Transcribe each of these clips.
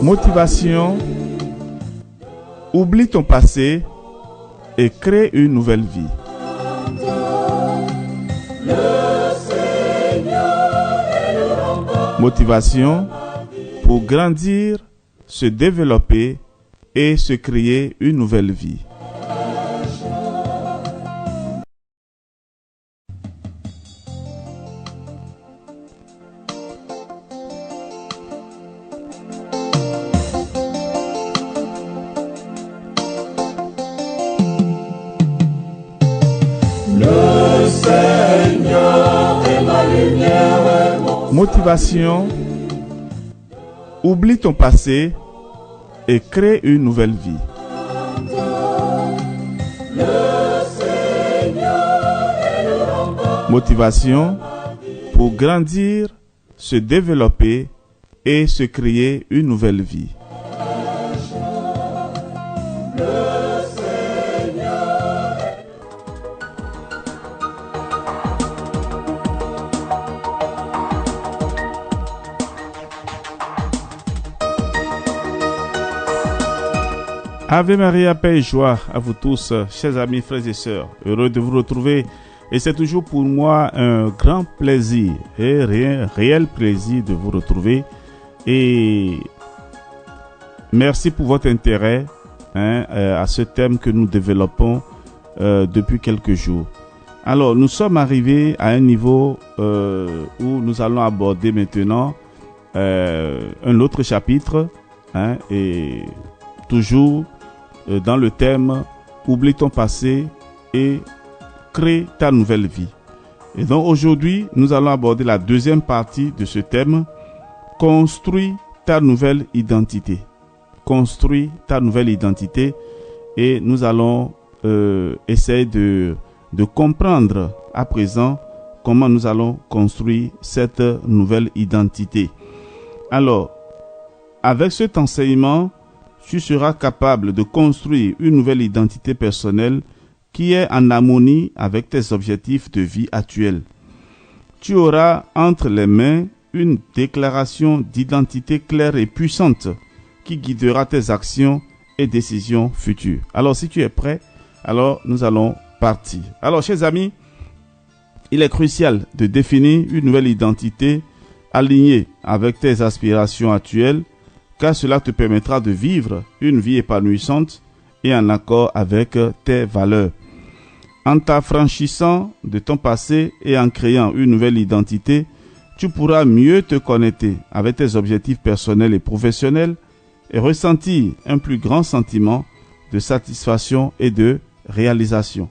Motivation. Oublie ton passé et crée une nouvelle vie. Motivation pour grandir, se développer et se créer une nouvelle vie. Motivation. Oublie ton passé et crée une nouvelle vie. Motivation pour grandir, se développer et se créer une nouvelle vie. Ave Maria, paix et joie à vous tous, chers amis, frères et sœurs. Heureux de vous retrouver. Et c'est toujours pour moi un grand plaisir et réel plaisir de vous retrouver. Et merci pour votre intérêt à ce thème que nous développons depuis quelques jours. Alors, nous sommes arrivés à un niveau où nous allons aborder maintenant un autre chapitre et toujours dans le thème « Oublie ton passé et crée ta nouvelle vie ». Et donc aujourd'hui, nous allons aborder la deuxième partie de ce thème « Construis ta nouvelle identité ». Construis ta nouvelle identité et nous allons essayer de comprendre à présent comment nous allons construire cette nouvelle identité. Alors, avec cet enseignement, tu seras capable de construire une nouvelle identité personnelle qui est en harmonie avec tes objectifs de vie actuels. Tu auras entre les mains une déclaration d'identité claire et puissante qui guidera tes actions et décisions futures. Alors, si tu es prêt, alors nous allons partir. Alors, chers amis, il est crucial de définir une nouvelle identité alignée avec tes aspirations actuelles, car cela te permettra de vivre une vie épanouissante et en accord avec tes valeurs. En t'affranchissant de ton passé et en créant une nouvelle identité, tu pourras mieux te connecter avec tes objectifs personnels et professionnels et ressentir un plus grand sentiment de satisfaction et de réalisation.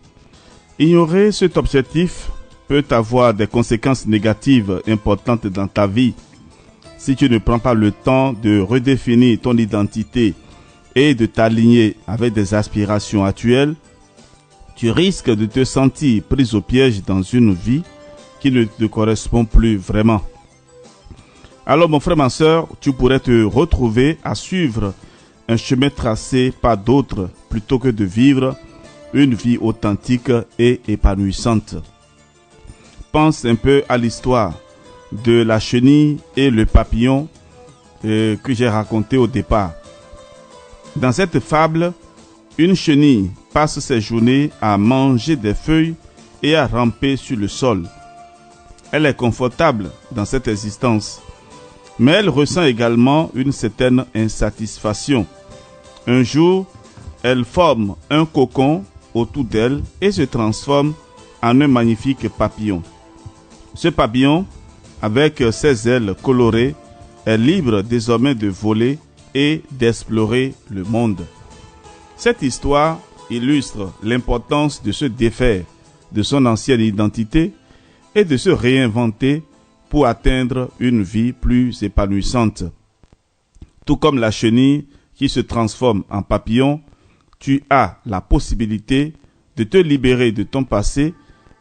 Ignorer cet objectif peut avoir des conséquences négatives importantes dans ta vie. Si tu ne prends pas le temps de redéfinir ton identité et de t'aligner avec des aspirations actuelles, tu risques de te sentir pris au piège dans une vie qui ne te correspond plus vraiment. Alors mon frère, ma soeur, tu pourrais te retrouver à suivre un chemin tracé par d'autres plutôt que de vivre une vie authentique et épanouissante. Pense un peu à l'histoire de la chenille et le papillon que j'ai raconté au départ. Dans cette fable, une chenille passe ses journées à manger des feuilles et à ramper sur le sol. Elle est confortable dans cette existence, mais elle ressent également une certaine insatisfaction. Un jour, elle forme un cocon autour d'elle et se transforme en un magnifique papillon. Ce papillon, avec ses ailes colorées, est libre désormais de voler et d'explorer le monde. Cette histoire illustre l'importance de se défaire de son ancienne identité et de se réinventer pour atteindre une vie plus épanouissante. Tout comme la chenille qui se transforme en papillon, tu as la possibilité de te libérer de ton passé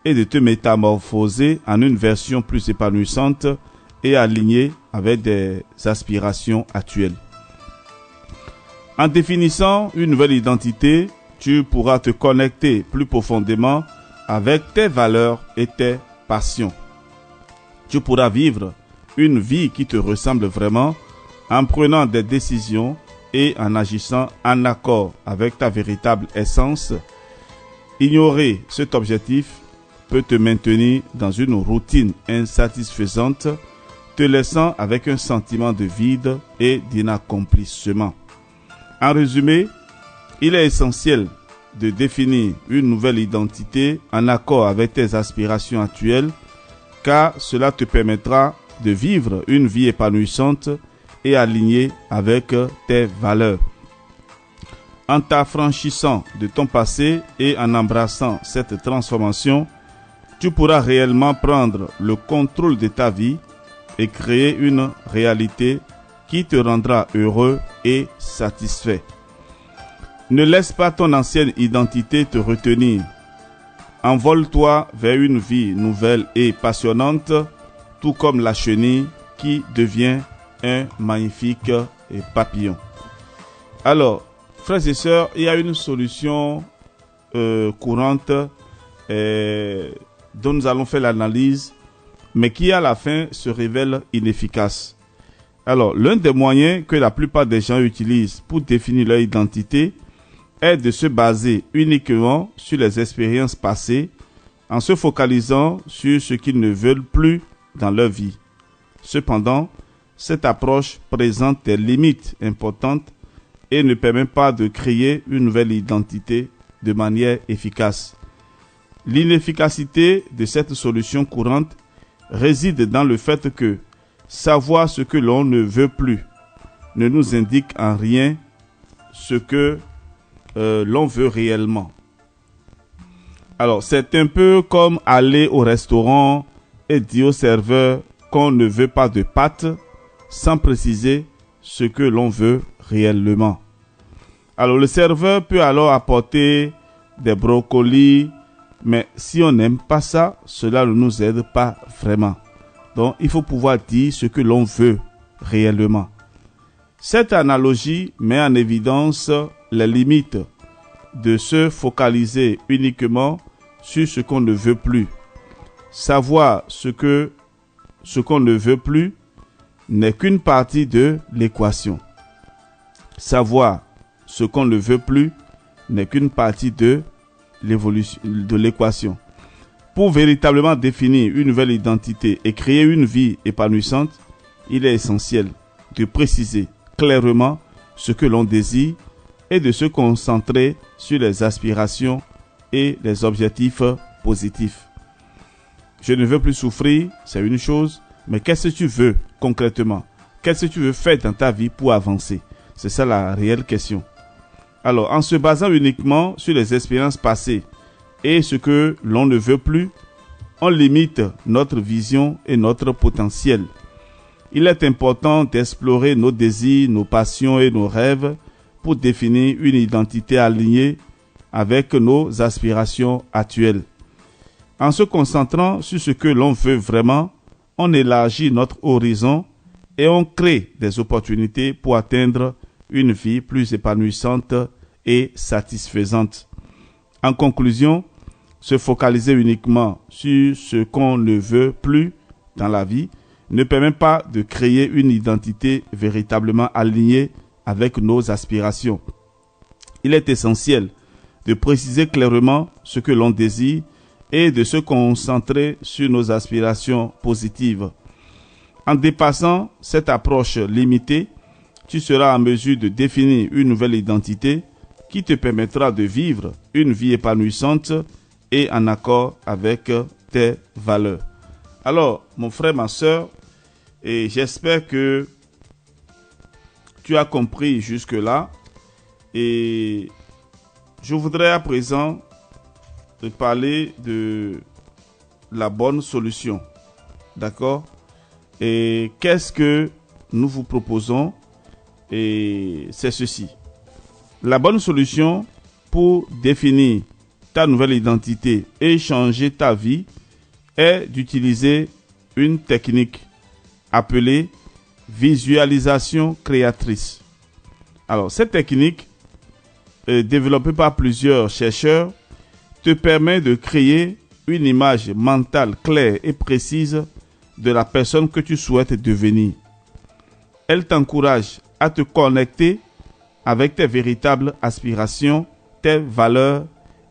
et de te métamorphoser en une version plus épanouissante et alignée avec des aspirations actuelles. En définissant une nouvelle identité, tu pourras te connecter plus profondément avec tes valeurs et tes passions. Tu pourras vivre une vie qui te ressemble vraiment en prenant des décisions et en agissant en accord avec ta véritable essence. Ignorer cet objectif peut te maintenir dans une routine insatisfaisante, te laissant avec un sentiment de vide et d'inaccomplissement. En résumé, il est essentiel de définir une nouvelle identité en accord avec tes aspirations actuelles, car cela te permettra de vivre une vie épanouissante et alignée avec tes valeurs. En t'affranchissant de ton passé et en embrassant cette transformation, tu pourras réellement prendre le contrôle de ta vie et créer une réalité qui te rendra heureux et satisfait. Ne laisse pas ton ancienne identité te retenir. Envole-toi vers une vie nouvelle et passionnante, tout comme la chenille qui devient un magnifique papillon. Alors, frères et sœurs, il y a une solution courante dont nous allons faire l'analyse, mais qui à la fin se révèle inefficace. Alors, l'un des moyens que la plupart des gens utilisent pour définir leur identité est de se baser uniquement sur les expériences passées en se focalisant sur ce qu'ils ne veulent plus dans leur vie. Cependant, cette approche présente des limites importantes et ne permet pas de créer une nouvelle identité de manière efficace. L'inefficacité de cette solution courante réside dans le fait que savoir ce que l'on ne veut plus ne nous indique en rien ce que l'on veut réellement. Alors, c'est un peu comme aller au restaurant et dire au serveur qu'on ne veut pas de pâtes sans préciser ce que l'on veut réellement. Alors, le serveur peut alors apporter des brocolis, mais si on n'aime pas ça, cela ne nous aide pas vraiment. Donc, il faut pouvoir dire ce que l'on veut réellement. Cette analogie met en évidence les limites de se focaliser uniquement sur ce qu'on ne veut plus. Savoir ce qu'on ne veut plus n'est qu'une partie de l'équation. Savoir ce qu'on ne veut plus n'est qu'une partie de l'équation. Pour véritablement définir une nouvelle identité et créer une vie épanouissante, il est essentiel de préciser clairement ce que l'on désire et de se concentrer sur les aspirations et les objectifs positifs. Je ne veux plus souffrir, c'est une chose, mais qu'est-ce que tu veux concrètement? Qu'est-ce que tu veux faire dans ta vie pour avancer? C'est ça la réelle question. Alors, en se basant uniquement sur les expériences passées et ce que l'on ne veut plus, on limite notre vision et notre potentiel. Il est important d'explorer nos désirs, nos passions et nos rêves pour définir une identité alignée avec nos aspirations actuelles. En se concentrant sur ce que l'on veut vraiment, on élargit notre horizon et on crée des opportunités pour atteindre une vie plus épanouissante et satisfaisante. En conclusion, se focaliser uniquement sur ce qu'on ne veut plus dans la vie ne permet pas de créer une identité véritablement alignée avec nos aspirations. Il est essentiel de préciser clairement ce que l'on désire et de se concentrer sur nos aspirations positives. En dépassant cette approche limitée, tu seras en mesure de définir une nouvelle identité qui te permettra de vivre une vie épanouissante et en accord avec tes valeurs. Alors, mon frère, ma soeur, et j'espère que tu as compris jusque-là. Et je voudrais à présent te parler de la bonne solution. D'accord? Et qu'est-ce que nous vous proposons? Et c'est ceci. La bonne solution pour définir ta nouvelle identité et changer ta vie est d'utiliser une technique appelée visualisation créatrice. Alors, cette technique, développée par plusieurs chercheurs, te permet de créer une image mentale claire et précise de la personne que tu souhaites devenir. Elle t'encourage à te connecter avec tes véritables aspirations, tes valeurs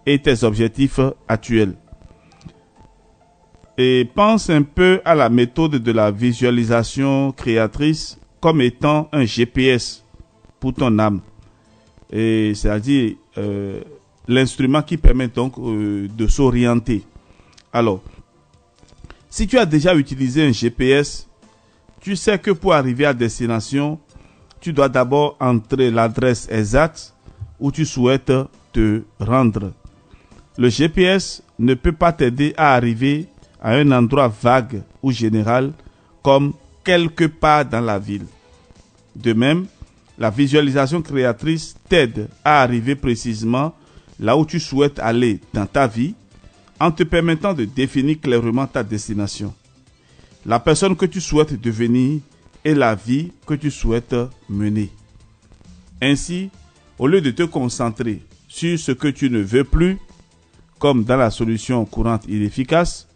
et tes objectifs actuels. Et pense un peu à la méthode de la visualisation créatrice comme étant un GPS pour ton âme. Et c'est-à-dire l'instrument qui permet donc de s'orienter. Alors, si tu as déjà utilisé un GPS, tu sais que pour arriver à destination, tu dois d'abord entrer l'adresse exacte où tu souhaites te rendre. Le GPS ne peut pas t'aider à arriver à un endroit vague ou général comme quelque part dans la ville. De même, la visualisation créatrice t'aide à arriver précisément là où tu souhaites aller dans ta vie en te permettant de définir clairement ta destination, la personne que tu souhaites devenir et la vie que tu souhaites mener. Ainsi, au lieu de te concentrer sur ce que tu ne veux plus, comme dans la solution courante inefficace,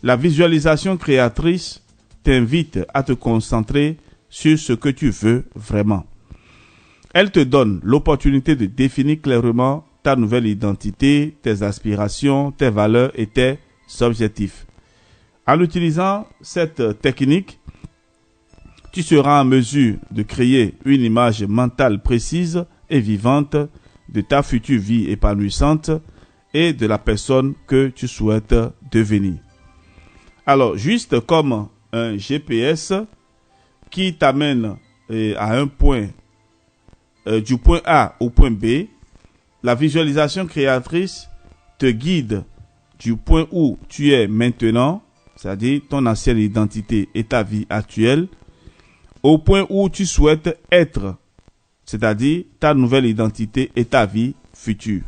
la visualisation créatrice t'invite à te concentrer sur ce que tu veux vraiment. Elle te donne l'opportunité de définir clairement ta nouvelle identité, tes aspirations, tes valeurs et tes objectifs. En utilisant cette technique, tu seras en mesure de créer une image mentale précise et vivante de ta future vie épanouissante et de la personne que tu souhaites devenir. Alors, juste comme un GPS qui t'amène à un point, du point A au point B, la visualisation créatrice te guide du point où tu es maintenant, c'est-à-dire ton ancienne identité et ta vie actuelle, au point où tu souhaites être, c'est-à-dire ta nouvelle identité et ta vie future.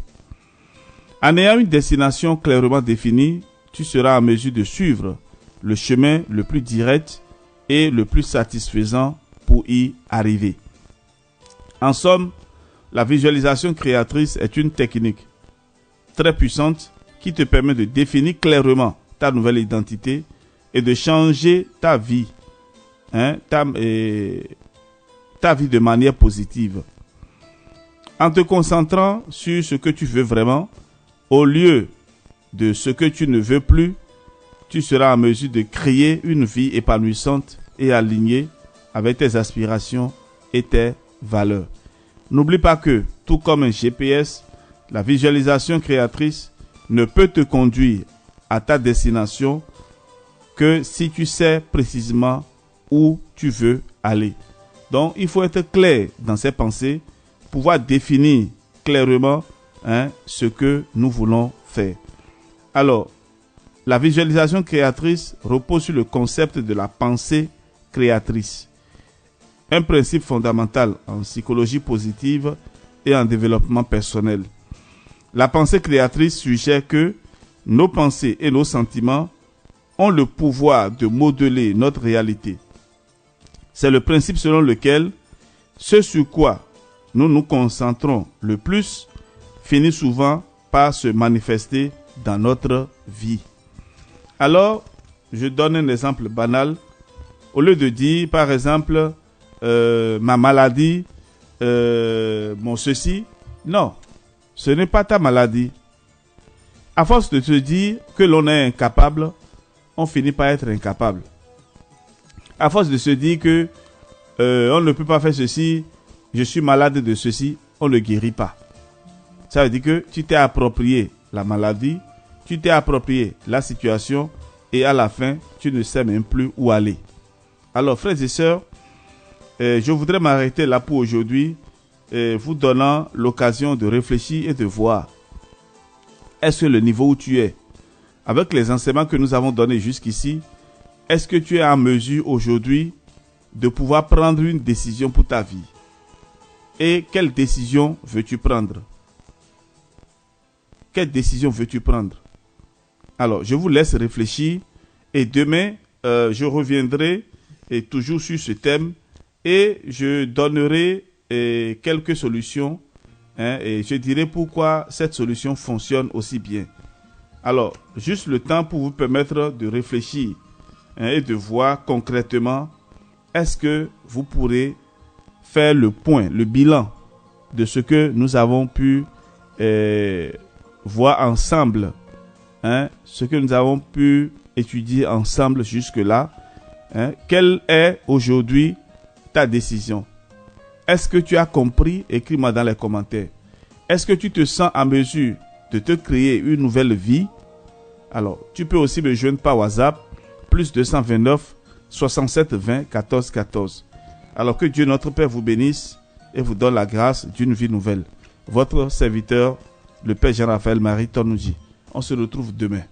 En ayant une destination clairement définie, tu seras en mesure de suivre le chemin le plus direct et le plus satisfaisant pour y arriver. En somme, la visualisation créatrice est une technique très puissante qui te permet de définir clairement ta nouvelle identité et de changer ta vie, ta vie de manière positive. En te concentrant sur ce que tu veux vraiment, au lieu de ce que tu ne veux plus, tu seras en mesure de créer une vie épanouissante et alignée avec tes aspirations et tes valeurs. N'oublie pas que, tout comme un GPS, la visualisation créatrice ne peut te conduire à ta destination que si tu sais précisément où tu veux aller. Donc, il faut être clair dans ses pensées, pouvoir définir clairement ce que nous voulons faire. Alors, la visualisation créatrice repose sur le concept de la pensée créatrice. Un principe fondamental en psychologie positive et en développement personnel. La pensée créatrice suggère que nos pensées et nos sentiments ont le pouvoir de modeler notre réalité. C'est le principe selon lequel ce sur quoi nous nous concentrons le plus finit souvent par se manifester dans notre vie. Alors, je donne un exemple banal. Au lieu de dire, par exemple, ma maladie, mon ceci, non, ce n'est pas ta maladie. À force de te dire que l'on est incapable, on finit par être incapable. À force de se dire que on ne peut pas faire ceci, je suis malade de ceci, on ne guérit pas. Ça veut dire que tu t'es approprié la maladie, tu t'es approprié la situation et à la fin, tu ne sais même plus où aller. Alors, frères et sœurs, je voudrais m'arrêter là pour aujourd'hui, vous donnant l'occasion de réfléchir et de voir. Est-ce que le niveau où tu es, avec les enseignements que nous avons donnés jusqu'ici, est-ce que tu es en mesure aujourd'hui de pouvoir prendre une décision pour ta vie? Et quelle décision veux-tu prendre? Quelle décision veux-tu prendre? Alors, je vous laisse réfléchir et demain, je reviendrai et toujours sur ce thème et je donnerai quelques solutions et je dirai pourquoi cette solution fonctionne aussi bien. Alors, juste le temps pour vous permettre de réfléchir et de voir concrètement est-ce que vous pourrez faire le point, le bilan de ce que nous avons pu voir ensemble, ce que nous avons pu étudier ensemble jusque-là. Quelle est aujourd'hui ta décision? Est-ce que tu as compris? Écris-moi dans les commentaires. Est-ce que tu te sens en mesure de te créer une nouvelle vie? Alors, tu peux aussi me joindre par WhatsApp, plus 229 67 20 14 14. Alors que Dieu notre Père vous bénisse et vous donne la grâce d'une vie nouvelle. Votre serviteur, le Père Jean-Raphaël Marie Tonouji. On se retrouve demain.